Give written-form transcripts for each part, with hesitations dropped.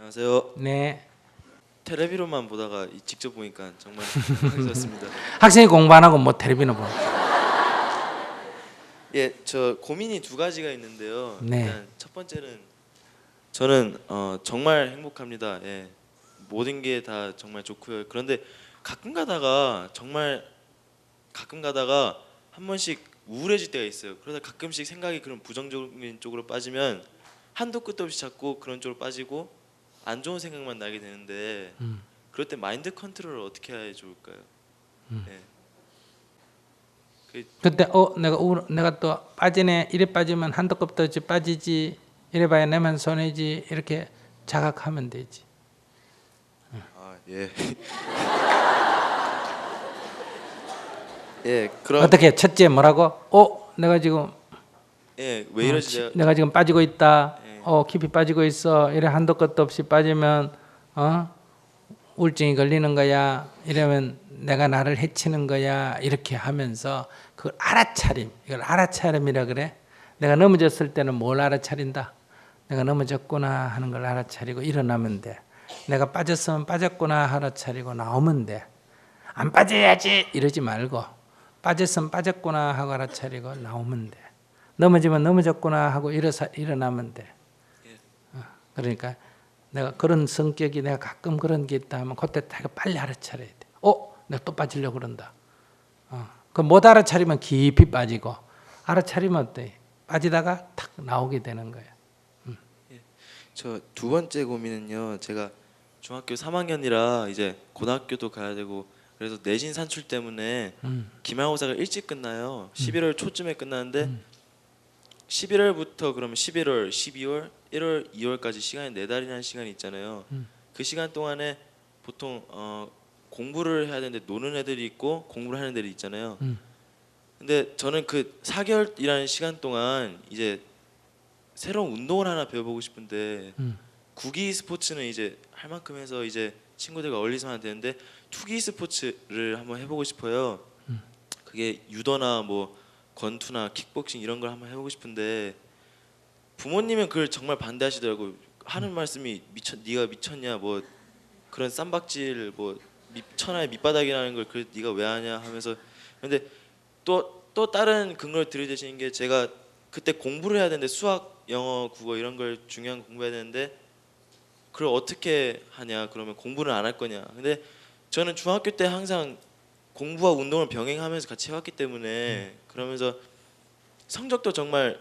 안녕하세요. 네. 텔레비로만 보다가 직접 보니까 정말 행복했습니다. 학생이 공부 안 하고 뭐 텔레비는 보. 예, 저 고민이 두 가지가 있는데요. 네. 일단 첫 번째는 저는 정말 행복합니다. 예, 모든 게 다 정말 좋고요. 그런데 가끔 가다가 한 번씩 우울해질 때가 있어요. 그러다 가끔씩 생각이 그런 부정적인 쪽으로 빠지면 한도 끝도 없이 자꾸 그런 쪽으로 빠지고 안 좋은 생각만 나게 되는데 그럴 때 마인드 컨트롤을 어떻게 해야 좋을까요? 예. 그때 내가 또 빠지네. 이래 빠지면 한도 끝도 없이 빠지지. 이래 봐야 내만 손해지. 이렇게 자각하면 되지. 아, 예. 예, 그럼 어떻게 첫째 뭐라고? 내가 지금 예, 왜 이러지? 내가 지금 빠지고 있다. 예. 깊이 빠지고 있어. 이래 한도 끝도 없이 빠지면 우울증이 걸리는 거야. 이러면 내가 나를 해치는 거야. 이렇게 하면서 그걸 알아차림. 이걸 알아차림이라 그래. 내가 넘어졌을 때는 뭘 알아차린다. 내가 넘어졌구나 하는 걸 알아차리고 일어나면 돼. 내가 빠졌으면 빠졌구나 알아차리고 나오면 돼. 안 빠져야지 이러지 말고 빠졌으면 빠졌구나 하고 알아차리고 나오면 돼. 넘어지면 넘어졌구나 하고 일어나면 돼. 그러니까 내가 그런 성격이 내가 가끔 그런 게 있다 하면 그때 내가 빨리 알아차려야 돼. 내가 또 빠지려고 그런다. 그 못 알아차리면 깊이 빠지고 알아차리면 어때? 빠지다가 탁 나오게 되는 거야. 저 두 번째 고민은요. 제가 중학교 3학년이라 이제 고등학교도 가야 되고 그래서 내신 산출 때문에 기말고사가 일찍 끝나요. 11월 초쯤에 끝나는데 11월부터 그러면 11월, 12월, 1월, 2월까지 시간이 4달이라는 시간이 있잖아요. 그 시간 동안에 보통 공부를 해야 되는데 노는 애들이 있고 공부를 하는 애들이 있잖아요. 근데 저는 그 4개월이라는 시간 동안 이제 새로운 운동을 하나 배워보고 싶은데 구기 스포츠는 이제 할 만큼 해서 이제 친구들과 어울리서 하면 되는데 투기 스포츠를 한번 해보고 싶어요. 그게 유도나 뭐 권투나 킥복싱 이런 걸 한번 해보고 싶은데 부모님은 그걸 정말 반대하시더라고요. 하는 말씀이 네가 미쳤냐 뭐 그런 쌈박질 뭐 천하의 밑바닥이라는 걸 네가 왜 하냐 하면서 근데 또 다른 근거를 들이대시는 게 제가 그때 공부를 해야 되는데 수학, 영어, 국어 이런 걸 중요한 공부해야 되는데 그걸 어떻게 하냐 그러면 공부를 안 할 거냐. 근데 저는 중학교 때 항상 공부와 운동을 병행하면서 같이 해왔기 때문에 그러면서 성적도 정말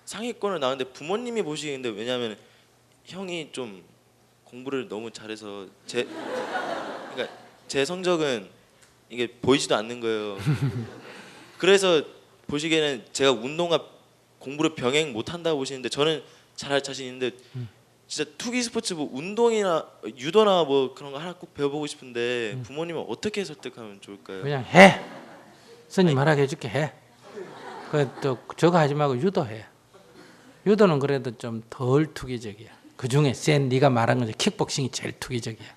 상위권을 나왔는데 부모님이 보시기인데 왜냐하면 형이 좀 공부를 너무 잘해서 그러니까 제 성적은 이게 보이지도 않는 거예요. 그래서 보시기에는 제가 운동과 공부를 병행 못한다고 보시는데 저는 잘할 자신 있는데 진짜 투기 스포츠 뭐 운동이나 유도나 뭐 그런 거 하나 꼭 배워보고 싶은데 부모님은 어떻게 설득하면 좋을까요? 그냥 해. 스님 말하게 해줄게 해. 또 저거 하지 말고 유도해. 유도는 그래도 좀 덜 투기적이야. 그 중에 네가 말한 거죠. 킥복싱이 제일 투기적이야.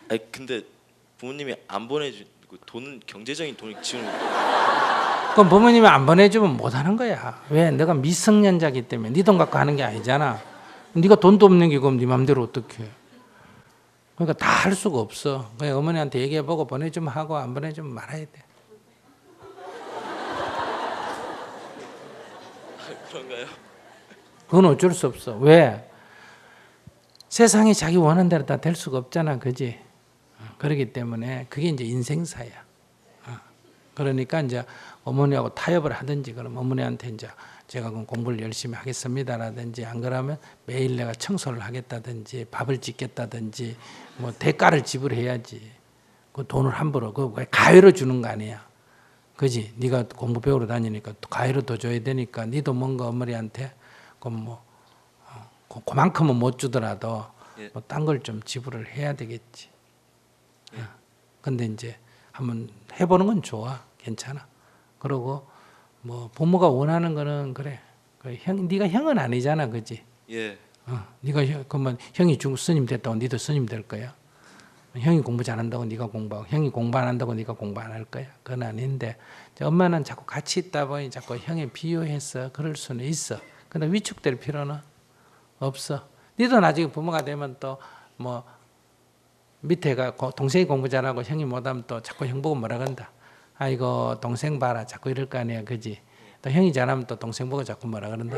아니 근데 부모님이 안 보내주고 경제적인 돈을 지원을 그럼 부모님이 안 보내주면 못 하는 거야. 왜? 내가 미성년자기 때문에 네 돈 갖고 하는 게 아니잖아. 네가 돈도 없는 게 그럼 네 맘대로 어떻게 해. 그러니까 다 할 수가 없어. 그냥 어머니한테 얘기해보고 보내주면 하고 안 보내주면 말아야 돼. 그런가요? 그건 어쩔 수 없어. 왜? 세상이 자기 원하는 대로 다 될 수가 없잖아. 그지? 그렇기 때문에 그게 이제 인생사야. 그러니까 이제 어머니하고 타협을 하든지 그럼 어머니한테 이제 제가 그럼 공부를 열심히 하겠습니다라든지 안 그러면 매일 내가 청소를 하겠다든지 밥을 짓겠다든지 뭐 대가를 지불해야지. 그 돈을 함부로 그 가위로 주는 거 아니야. 그지? 네가 공부 배우러 다니니까 또 가위로 더 줘야 되니까 네도 뭔가 어머니한테 그럼 뭐 그만큼은 못 주더라도 뭐 딴 걸 좀 지불을 해야 되겠지. 근데 이제 한번 해보는 건 좋아. 괜찮아. 그러고 뭐 부모가 원하는 거는 그래. 네가 형은 아니잖아. 그지? 예. 네가 그러면 형이 스님 됐다고 네도 스님 될 거야. 형이 공부 잘한다고 네가 공부하고 형이 공부 안 한다고 네가 공부 안 할 거야. 그건 아닌데 엄마는 자꾸 같이 있다 보니 자꾸 형에 비유해서 그럴 수는 있어. 근데 위축될 필요는 없어. 니도 나중에 부모가 되면 또 뭐 밑에가 동생이 공부 잘하고 형이 못하면 또 자꾸 형 보고 뭐라 그런다. 아이고 동생 봐라 자꾸 이럴 거 아니야, 그지? 또 형이 잘하면 또 동생 보고 자꾸 뭐라 그런다.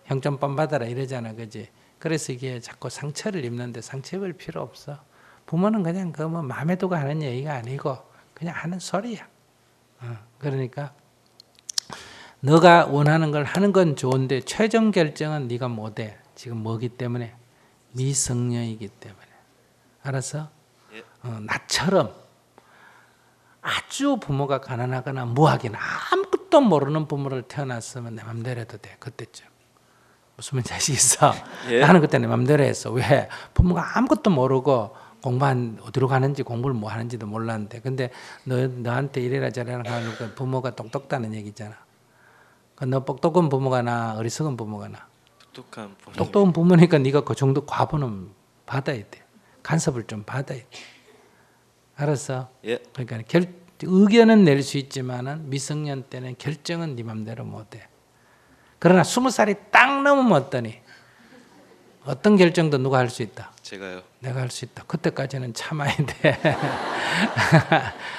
형 좀 뻔 받아라 이러잖아, 그지? 그래서 이게 자꾸 상처를 입는데 상처 입을 필요 없어. 부모는 그냥 그 뭐 마음에 두고 하는 얘기가 아니고 그냥 하는 소리야. 그러니까 너가 원하는 걸 하는 건 좋은데 최종 결정은 네가 못해. 지금 뭐기 때문에? 미성년이기 때문에. 알았어? 예. 나처럼 아주 부모가 가난하거나 무학이나 아무것도 모르는 부모를 태어났으면 내 맘대로 해도 돼. 그때쯤. 무슨 말인지 아시겠어? 예. 나는 그때 내 맘대로 했어. 왜? 부모가 아무것도 모르고 공부한 어디로 가는지 공부를 뭐 하는지도 몰랐는데 근데 너한테 이래라 저래라 하니까 부모가 똑똑다는 얘기잖아. 너 똑똑한 부모가 나 어리석은 부모가 나? 똑똑한 부모. 똑똑한 부모니까 네가 그 정도 과부는 받아야 돼. 간섭을 좀 받아야 돼. 알았어? 예. 그러니까 의견은 낼 수 있지만은 미성년 때는 결정은 네 맘대로 못해. 그러나 20살이 딱 넘으면 어떠니? 어떤 결정도 누가 할 수 있다? 제가요. 내가 할 수 있다. 그때까지는 참아야 돼.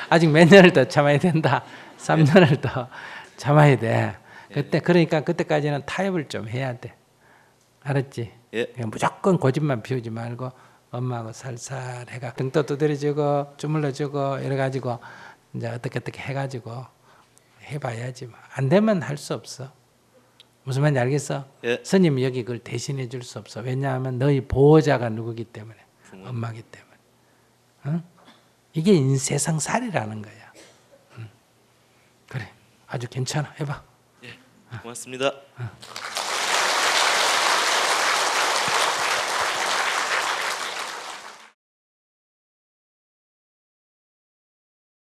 아직 몇 년을 더 참아야 된다. 3년을 더 참아야 돼. 그때 그러니까 그때까지는 타협을 좀 해야 돼. 알았지? 예. 그냥 무조건 고집만 피우지 말고 엄마하고 살살 해가 등도 두드려주고 주물러주고 이래 가지고 이제 어떻게 해가지고 해봐야지. 뭐. 안 되면 할 수 없어. 무슨 말인지 알겠어? 예. 스님이 여기 그걸 대신해 줄 수 없어. 왜냐하면 너희 보호자가 누구기 때문에. 엄마기 때문에. 응? 이게 세상살이라는 거야. 응. 그래. 아주 괜찮아. 해봐. 예. 고맙습니다. 응.